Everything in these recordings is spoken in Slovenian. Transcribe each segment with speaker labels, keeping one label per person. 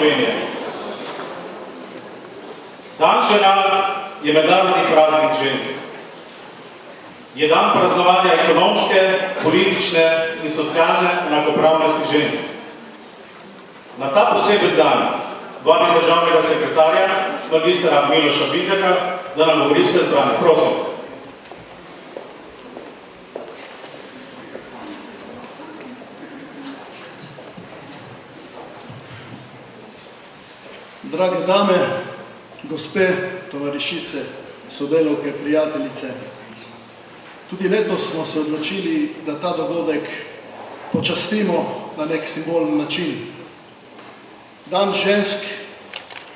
Speaker 1: Slovenije. Dan žena je mednarodni praznik žensk. Je dan praznovanja ekonomske, politične in socialne enakopravnosti žensk. Na ta poseben dan vabim državnega sekretarja, magistra Miloša Bizjaka, da nam govori vse zbrane. Prosim.
Speaker 2: Drage dame, gospe, tovarišice, sodelavke, prijateljice, tudi letos smo se odločili, da ta dogodek počastimo na nek simbolen način. Dan žensk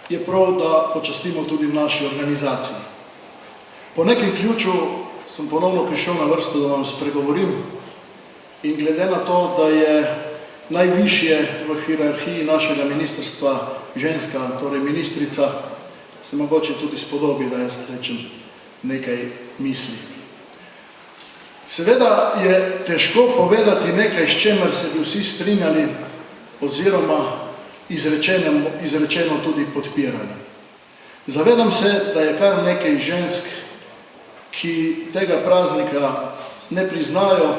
Speaker 2: je prav, da počastimo tudi v naši organizaciji. Po nekem ključu sem ponovno prišel na vrsto, da vam spregovorim, in glede na to, da je najvišje v hierarhiji našega ministrstva ženska, torej ministrica, se mogoče tudi spodobi, da jaz rečem nekaj misli. Seveda je težko povedati nekaj, s čemer se bi vsi strinjali oziroma izrečeno tudi podpirali. Zavedam se, da je kar nekaj žensk, ki tega praznika ne priznajo,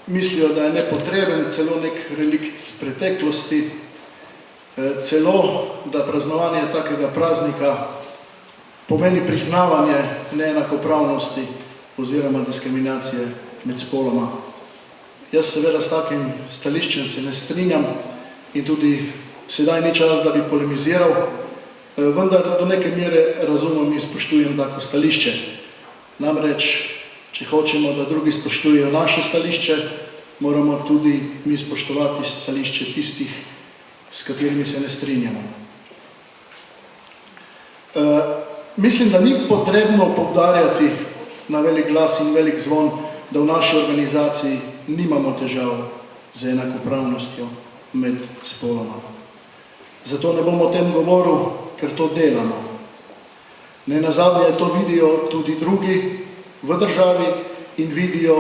Speaker 2: mislijo, da je nepotreben, celo nek relikt preteklosti, celo, da praznovanje takega praznika pomeni priznavanje neenakopravnosti oziroma diskriminacije med spoloma. Jaz seveda s takim stališčem se ne strinjam in tudi sedaj ni čas, da bi polemiziral, vendar do neke mere razumem in spoštujem tako stališče. Namreč, če hočemo, da drugi spoštujejo naše stališče, moramo tudi mi spoštovati stališče tistih, s katerimi se ne strinjamo. Mislim, da ni potrebno poudarjati na velik glas in velik zvon, da v naši organizaciji nimamo težav z enakopravnostjo med spoloma. Zato ne bom o tem govoril, ker to delamo. Nenazadnje to vidijo tudi drugi v državi in vidijo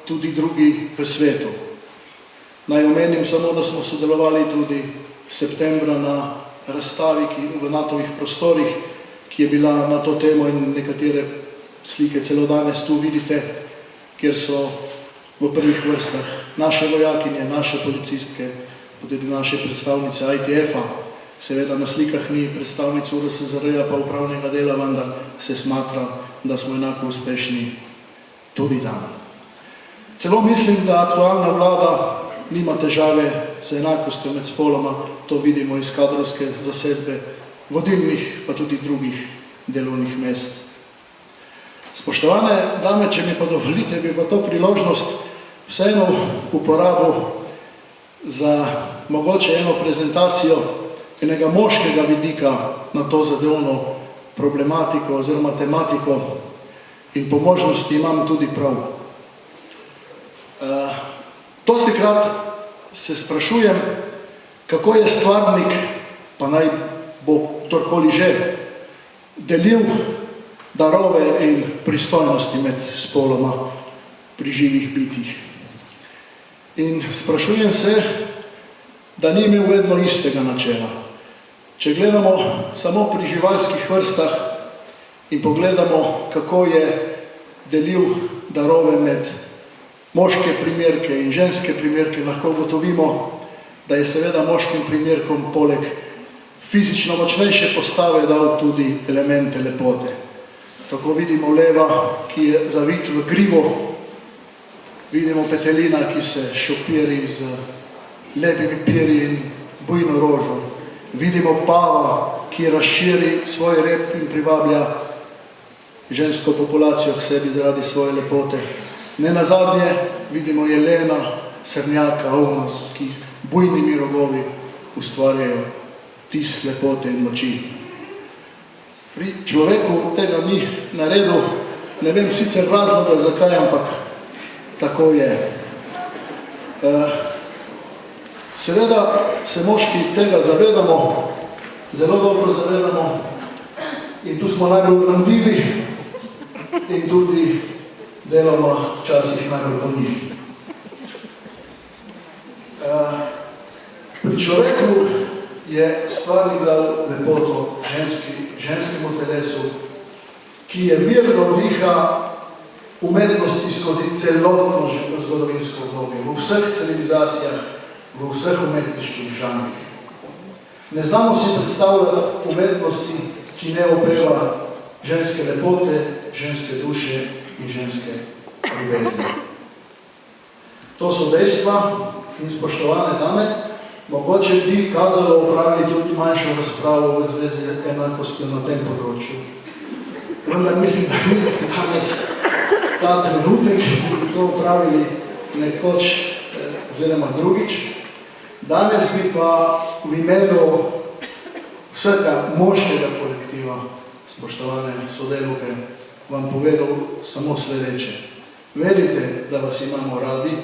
Speaker 2: tudi drugi v svetu. Naj omenim samo, da smo sodelovali tudi septembra na razstavi v NATO-vih prostorih, ki je bila na to temo, in nekatere slike celo danes tu vidite, kjer so v prvih vrstah naše vojakinje, naše policistke, tudi naše predstavnice ITF-a. Seveda na slikah ni predstavnic URSZR-ja pa upravnega dela, vendar se smatra, da smo enako uspešni tudi tam. Celo mislim, da aktualna vlada nima težave z enakostjo med spoloma, to vidimo iz kadrovske zasedbe vodilnih pa tudi drugih delovnih mest. Spoštovane dame, če mi pa dovolite, bi pa to priložnost vseeno uporabil za mogoče eno prezentacijo enega moškega vidika na to zadevno problematiko oziroma tematiko, in po možnosti imam tudi prav. Dostikrat se sprašujem, kako je stvarnik, pa naj bo kdorkoli že, delil darove in pristojnosti med spoloma pri živih bitjih. In sprašujem se, da ni imel vedno istega načela. Če gledamo samo pri živalskih vrstah in pogledamo, kako je delil darove med moške primerke in ženske primerke, lahko ugotovimo, da je seveda moškim primerkom poleg fizično močnejše postave dal tudi elemente lepote. Tako vidimo leva, ki je zavit v grivo, vidimo petelina, ki se šopiri z lepimi perji in bujno rožo, vidimo pava, ki razširi svoj rep in privablja žensko populacijo k sebi zaradi svoje lepote. Nenazadnje vidimo jelena, srnjaka, ovna, ki bujnimi rogovi ustvarjajo tisk lepote in moči. Pri človeku tega ni naredil, ne vem sicer razloga zakaj, ampak tako je. Seveda se moški tega zavedamo, zelo dobro zavedamo, in tu smo najbolj ranljivi in tudi deloma včasih najbolj ponižni. Pri V človeku je stvarnik dal lepoto ženskemu telesu, ki je vir navdiha umetnosti skozi celotno zgodovinsko obdobje, v vseh civilizacijah, v vseh umetniških žanrih. Ne znamo si predstavljati umetnosti, ki ne opeva ženske lepote, ženske duše in ženske ljubezni. To so dejstva in spoštovane dame, mogoče bi kazalo opraviti tudi manjšo razpravo v zvezi enakostjo na tem področju. Vendar mislim, da mi danes ta trenutek bi to opravili nekoč oziroma drugič. Danes bi pa v imenu vsega moškega kolektiva, spoštovane sodelavke, vam povedal samo sledeče. Verite, da vas imamo radi,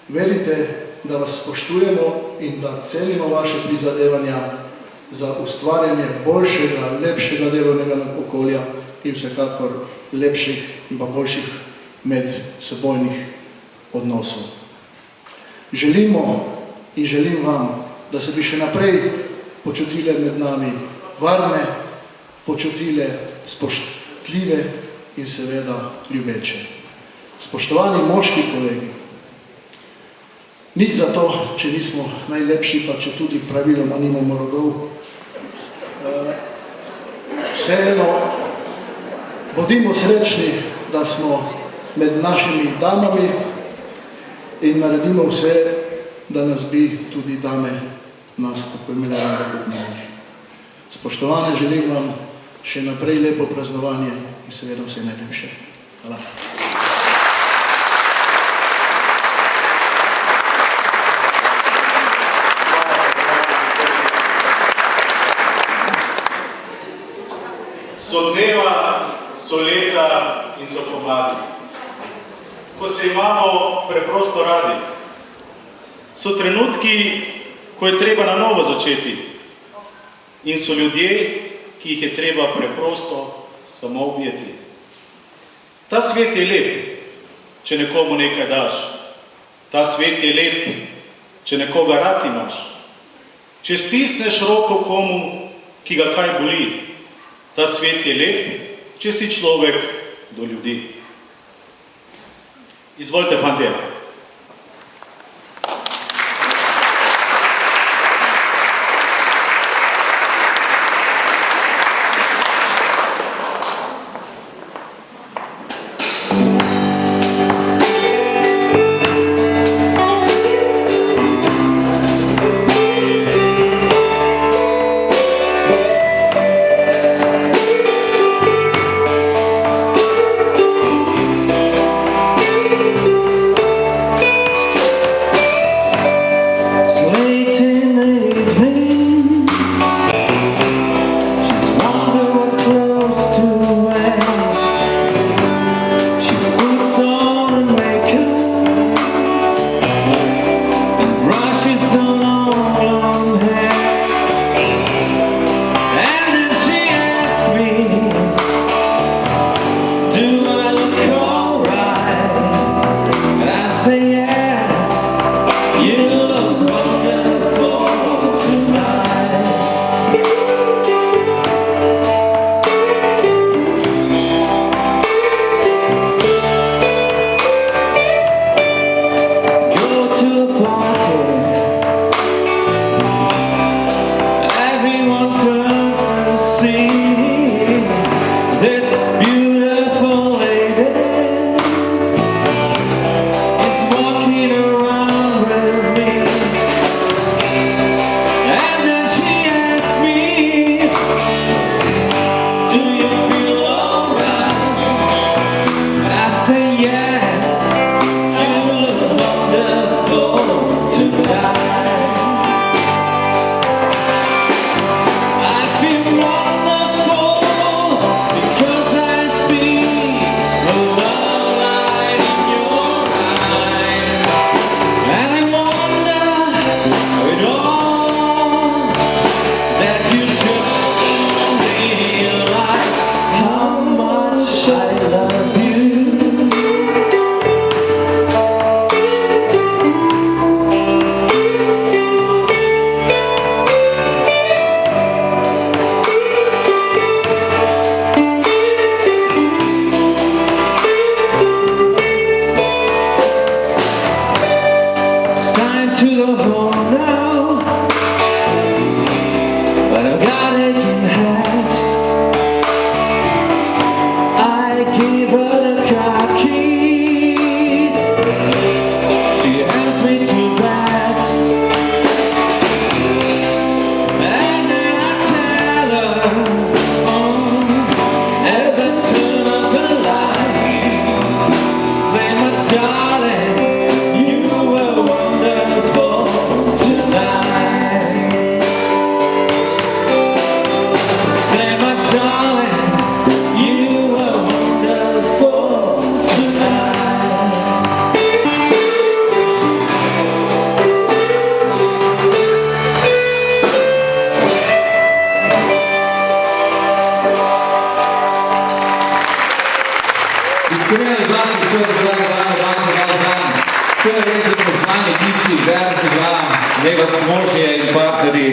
Speaker 2: verite, da vas spoštujemo in da cenimo vaše prizadevanja za ustvarjanje boljšega, lepšega delovnega okolja in vsekakor lepših in pa boljših medsebojnih odnosov. Želimo in želim vam, da se bi še naprej počutile med nami varne, počutile spoštljive in seveda ljubeče. Spoštovani moški kolegi, nič za to, če nismo najlepši, pa če tudi praviloma nimamo rodov. Vseeno, bodimo srečni, da smo med našimi damami in naredimo vse, da nas bi tudi dame nas tako imenovali kot mnogi. Spoštovane, želim vam še naprej lepo praznovanje in seveda vse najlepše. Hvala.
Speaker 1: So dneva, so leta in so pomladi. Ko se imamo preprosto radi. So trenutki, ko je treba na novo začeti. In so ljudje, ki jih je treba preprosto samo objeti. Ta svet je lep, če nekomu nekaj daš. Ta svet je lep, če nekoga rad imaš. Če stisneš roko komu, ki ga kaj boli. Ta svet je lep, če si človek do ljudi. Izvolite, fantje.
Speaker 3: go home now, but I've got a aching head. I gave her the car keys, she hands me to bed, and then I tell her, oh, as I turn up the light, say my darling, you were wonderful tonight. Say my darling, you were wonderful tonight.
Speaker 4: Iskreni glas, vse reči poznanje tisti verzi glas, naj vas možje in partnerji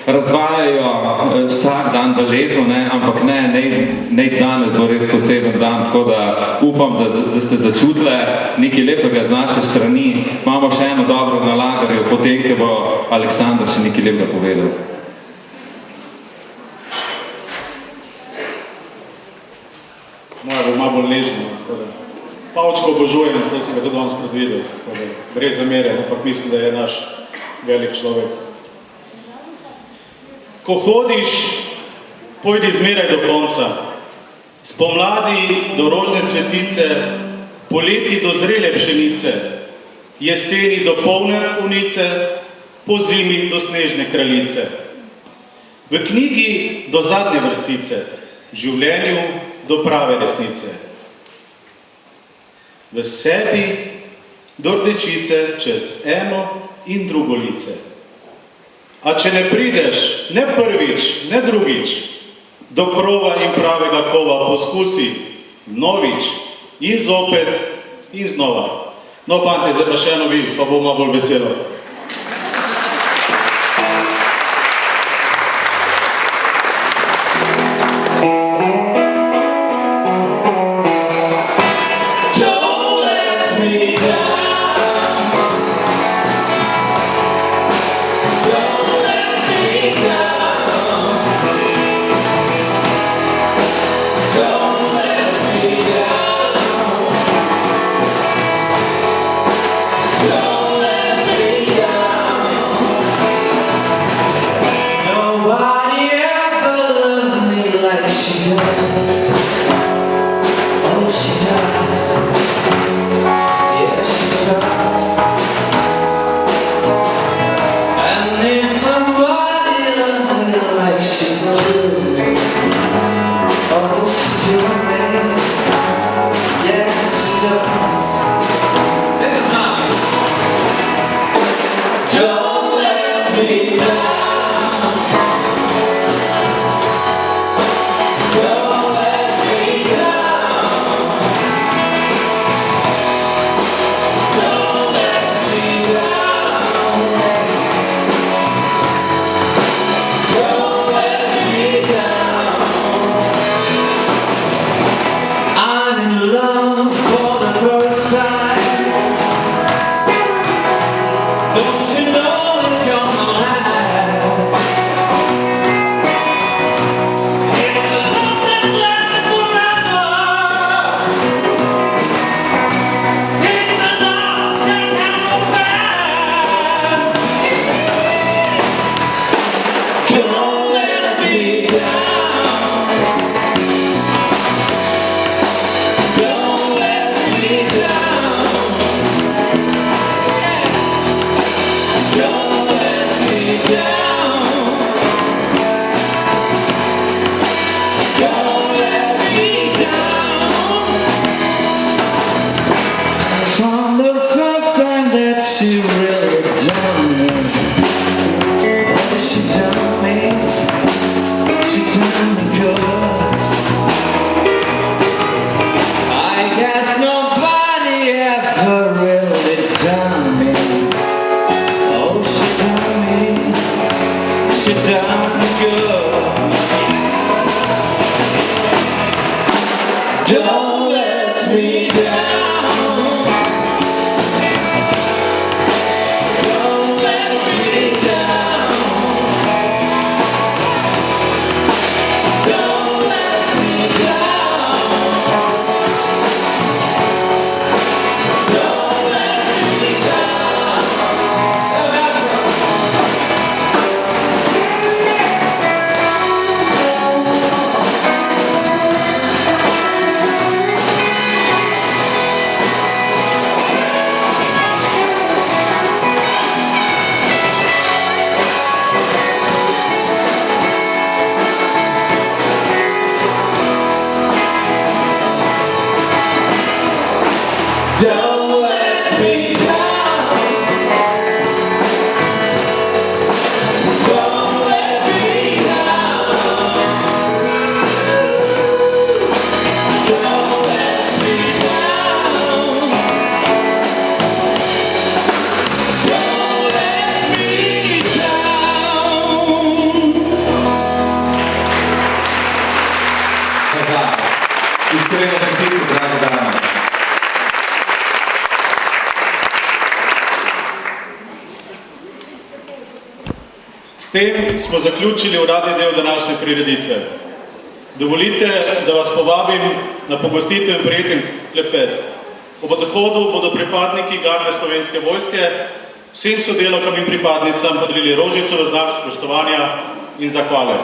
Speaker 4: razvajajo vsak dan v letu, ampak naj danes bo res poseben dan, tako da upam, da ste začutili nekaj lepega z naše strani. Imamo še eno dobro nalagarjo, potem, ko bo Aleksandar še nekaj lepega povedal.
Speaker 1: Moja bo malo bolj nežna. Pavčko obožujem, zato sem ga tudi danes predvidel. Brez zamere, ampak mislim, da je naš velik človek. Ko hodiš, pojdi zmeraj do konca. Spomladi do rožne cvetice, poleti do zrele pšenice, jeseni do polne kunice, po zimi do snežne kraljice. V knjigi do zadnje vrstice, v življenju do prave resnice. V sebi do rdečice čez eno in drugo lice. A če ne prideš, ne prvič, ne drugič, do krova in pravega kova poskusi, novič in zopet in znova. No, fante, zdaj pa še eno vi, pa bo malo bolj veselo. S tem smo zaključili uradni del današnje prireditve. Dovolite, da vas povabim na pogostitev in prijeten klepet. Ob odhodu bodo pripadniki garde Slovenske vojske vsem sodelavkam in pripadnicam podarili rožico v znak spoštovanja in zahvale.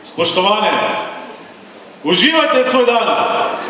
Speaker 1: Spoštovane, uživajte svoj dan!